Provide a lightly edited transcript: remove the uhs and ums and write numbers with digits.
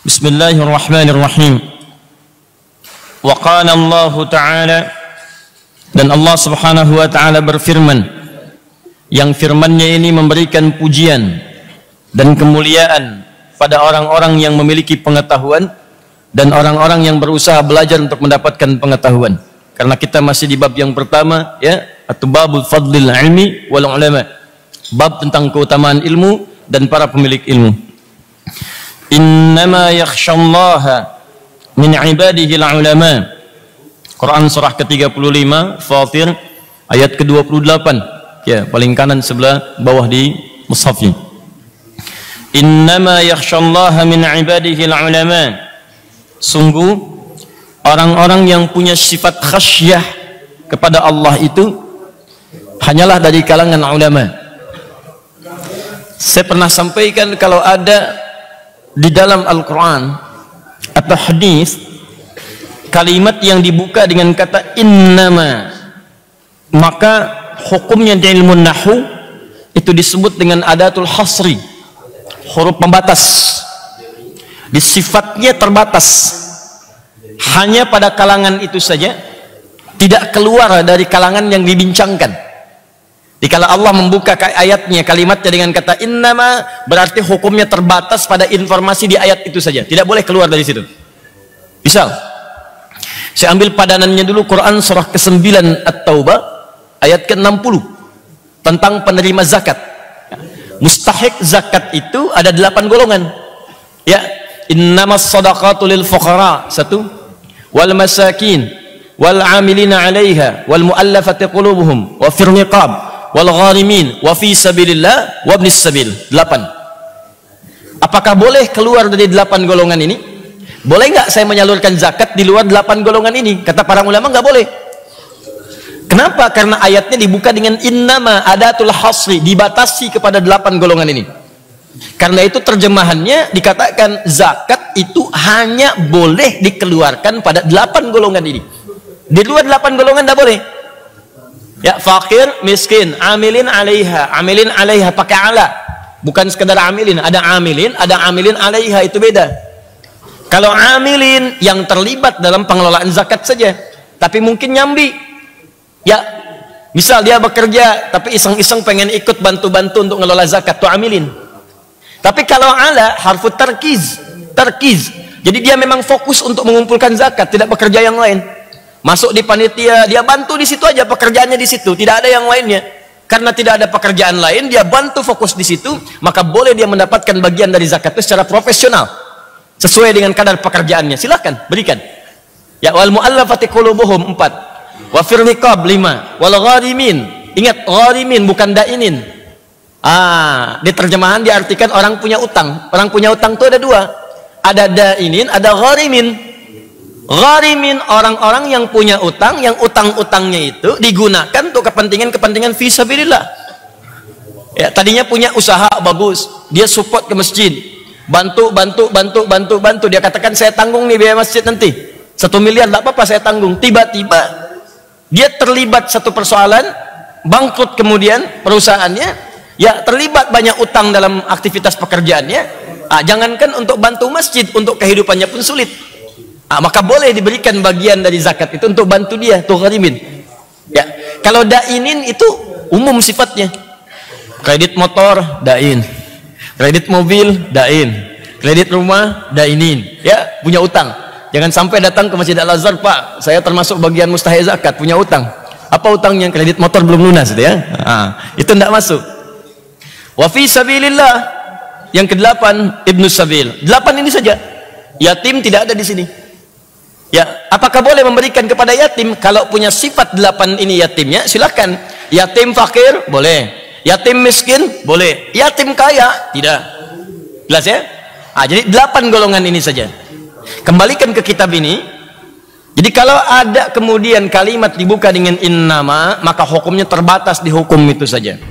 Bismillahirrahmanirrahim. Wa qala Allah Ta'ala, dan Allah Subhanahu wa Ta'ala berfirman, yang firman-Nya ini memberikan pujian dan kemuliaan pada orang-orang yang memiliki pengetahuan dan orang-orang yang berusaha belajar untuk mendapatkan pengetahuan. Karena kita masih di bab yang pertama, ya, atau babul fadlil ilmi wal ulama, bab tentang keutamaan ilmu dan para pemilik ilmu. Innama yakhshallaha min ibadihi al-ulama. Quran surah ke-35 Fatir ayat ke-28, ya, paling kanan sebelah bawah di mushafnya. Innama yakhshallaha min ibadihi al-ulama. Sungguh orang-orang yang punya sifat khasyah kepada Allah itu hanyalah dari kalangan ulama. Saya pernah sampaikan, kalau ada di dalam Al-Quran atau hadis kalimat yang dibuka dengan kata innama, maka hukumnya di ilmu nahwu itu disebut dengan adatul hasri, huruf pembatas. Sifatnya terbatas, hanya pada kalangan itu saja, tidak keluar dari kalangan yang dibincangkan. Jika Allah membuka ayatnya, kalimatnya dengan kata innama, berarti hukumnya terbatas pada informasi di ayat itu saja, tidak boleh keluar dari situ. Misal, saya ambil padanannya dulu, Quran surah ke-9 At-Taubah ayat ke-60 tentang penerima zakat. Mustahik zakat itu ada 8 golongan, ya. Innamas shadaqatu lil fuqara, 1, wal masakin wal amilina 'alaiha wal muallafati qulubuhum wa fir riqab wal gharimin wa fi sabilillah wa ibnis sabil. 8. Apakah boleh keluar dari 8 golongan ini? Boleh nggak saya menyalurkan zakat di luar 8 golongan ini? Kata para ulama nggak boleh. Kenapa? Karena ayatnya dibuka dengan innama, adatul hasri, dibatasi kepada 8 golongan ini. Karena itu terjemahannya dikatakan zakat itu hanya boleh dikeluarkan pada 8 golongan ini. Di luar 8 golongan tidak boleh. Ya, fakir, miskin, amilin alaiha pakai ala, bukan sekedar amilin, ada amilin alaiha, itu beda. Kalau amilin yang terlibat dalam pengelolaan zakat saja, tapi mungkin nyambi, ya, misal dia bekerja tapi iseng-iseng pengen ikut bantu-bantu untuk ngelola zakat, itu amilin. Tapi kalau ala harfu terkiz, jadi dia memang fokus untuk mengumpulkan zakat, tidak bekerja yang lain. Masuk di panitia, dia bantu di situ aja, pekerjaannya di situ, tidak ada yang lainnya. Karena tidak ada pekerjaan lain, dia bantu fokus di situ, maka boleh dia mendapatkan bagian dari zakat itu secara profesional, sesuai dengan kadar pekerjaannya. Silakan berikan. Ya, wal muallafati qulubuhum 4, wa fir riqab 5, wal gharimin. Ingat, gharimin bukan dainin. Di terjemahan diartikan orang punya utang. Orang punya utang itu ada 2, ada dainin, ada gharimin. Gharimin orang-orang yang punya utang, yang utang-utangnya itu digunakan untuk kepentingan fi sabilillah. Ya, tadinya punya usaha bagus, dia support ke masjid, bantu. Dia katakan saya tanggung nih biaya masjid nanti 1 miliar, tidak apa-apa saya tanggung. Tiba-tiba dia terlibat satu persoalan, bangkrut kemudian perusahaannya, ya, terlibat banyak utang dalam aktivitas pekerjaannya. Jangankan untuk bantu masjid, untuk kehidupannya pun sulit. Maka boleh diberikan bagian dari zakat itu untuk bantu dia, tuh gharimin. Ya, kalau dainin itu umum sifatnya. Kredit motor dain, kredit mobil dain, kredit rumah dainin. Ya, punya utang. Jangan sampai datang ke Masjid Al-Azhar, Pak, saya termasuk bagian mustahil zakat, punya utang. Apa utangnya? Kredit motor belum lunas, gitu ya. Itu tidak masuk. Wa fi sabilillah yang ke-8 ibnu sabil. 8 ini saja. Yatim tidak ada di sini. Ya, apakah boleh memberikan kepada yatim? Kalau punya sifat 8 ini yatimnya, silakan. Yatim fakir boleh, yatim miskin boleh, yatim kaya tidak. Jelas ya? Jadi 8 golongan ini saja. Kembalikan ke kitab ini. Jadi kalau ada kemudian kalimat dibuka dengan innama, maka hukumnya terbatas di hukum itu saja.